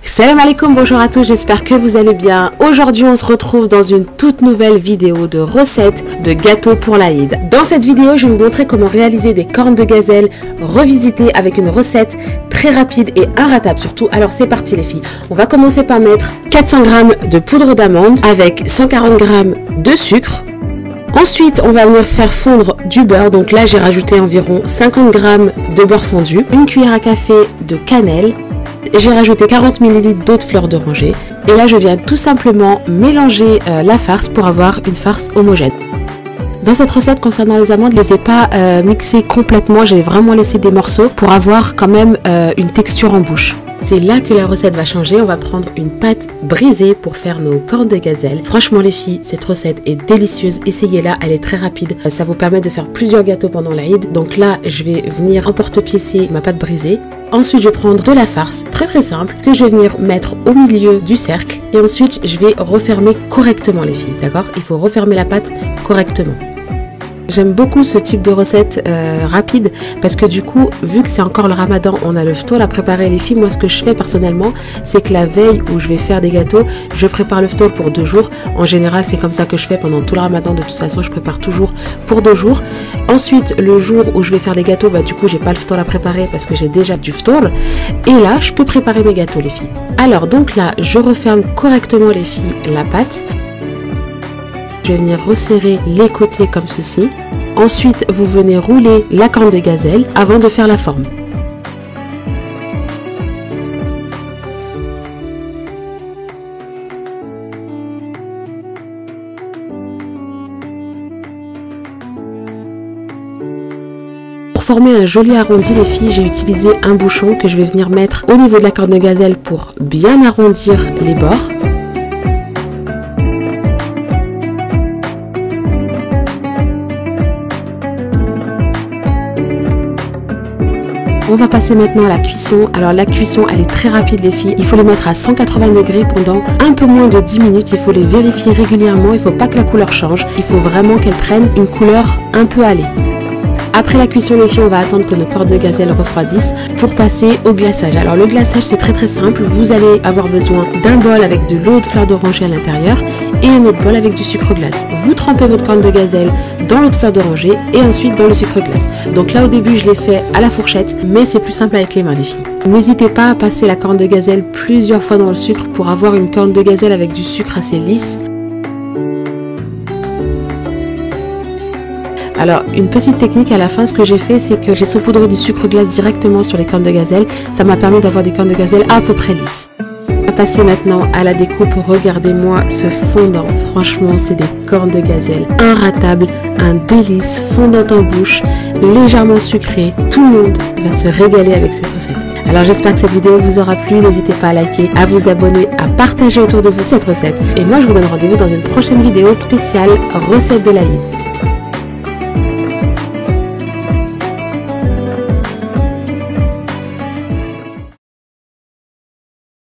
Salam alaikum, bonjour à tous, j'espère que vous allez bien. Aujourd'hui on se retrouve dans une toute nouvelle vidéo de recettes de gâteaux pour l'Aïd. Dans cette vidéo je vais vous montrer comment réaliser des cornes de gazelle revisitées avec une recette très rapide et inratable surtout. Alors c'est parti les filles, on va commencer par mettre 400 g de poudre d'amande avec 140 g de sucre. Ensuite, on va venir faire fondre du beurre. Donc là, j'ai rajouté environ 50 g de beurre fondu, une cuillère à café de cannelle. J'ai rajouté 40 ml d'eau de fleur d'oranger. Et là, je viens tout simplement mélanger la farce pour avoir une farce homogène. Dans cette recette, concernant les amandes, je ne les ai pas mixées complètement. J'ai vraiment laissé des morceaux pour avoir quand même une texture en bouche. C'est là que la recette va changer. On va prendre une pâte brisée pour faire nos cornes de gazelle. Franchement les filles, cette recette est délicieuse. Essayez-la, elle est très rapide. Ça vous permet de faire plusieurs gâteaux pendant l'Aïd. Donc là, je vais venir emporte-piécer ma pâte brisée. Ensuite, je vais prendre de la farce, très simple, que je vais venir mettre au milieu du cercle. Et ensuite, je vais refermer correctement les filles, d'accord? Il faut refermer la pâte correctement. J'aime beaucoup ce type de recette rapide parce que du coup, vu que c'est encore le ramadan, on a le ftour à préparer les filles. Moi, ce que je fais personnellement, c'est que la veille où je vais faire des gâteaux, je prépare le ftour pour 2 jours. En général, c'est comme ça que je fais pendant tout le ramadan. De toute façon, je prépare toujours pour 2 jours. Ensuite, le jour où je vais faire des gâteaux, bah, du coup, j'ai pas le ftour à préparer parce que j'ai déjà du ftour. Et là, je peux préparer mes gâteaux, les filles. Alors, donc là, je referme correctement, les filles, la pâte. Je vais venir resserrer les côtés comme ceci. Ensuite, vous venez rouler la corne de gazelle avant de faire la forme. Pour former un joli arrondi, les filles, j'ai utilisé un bouchon que je vais venir mettre au niveau de la corne de gazelle pour bien arrondir les bords. On va passer maintenant à la cuisson. Alors la cuisson, elle est très rapide les filles. Il faut les mettre à 180 degrés pendant un peu moins de 10 minutes. Il faut les vérifier régulièrement. Il ne faut pas que la couleur change. Il faut vraiment qu'elle prenne une couleur un peu allée. Après la cuisson les filles, on va attendre que nos cornes de gazelle refroidissent pour passer au glaçage. Alors le glaçage c'est très simple. Vous allez avoir besoin d'un bol avec de l'eau de fleur d'oranger à l'intérieur et un autre bol avec du sucre glace. Vous trempez votre corne de gazelle dans l'eau de fleur d'oranger et ensuite dans le sucre glace. Donc là au début je l'ai fait à la fourchette, mais c'est plus simple avec les mains les filles. N'hésitez pas à passer la corne de gazelle plusieurs fois dans le sucre pour avoir une corne de gazelle avec du sucre assez lisse. Alors une petite technique à la fin, ce que j'ai fait c'est que j'ai saupoudré du sucre glace directement sur les cornes de gazelle. Ça m'a permis d'avoir des cornes de gazelle à peu près lisses. On va passer maintenant à la découpe. Regardez-moi ce fondant, franchement c'est des cornes de gazelle inratables, un délice, fondant en bouche, légèrement sucré. Tout le monde va se régaler avec cette recette. Alors j'espère que cette vidéo vous aura plu, n'hésitez pas à liker, à vous abonner, à partager autour de vous cette recette. Et moi je vous donne rendez-vous dans une prochaine vidéo spéciale recette de l'Aïd.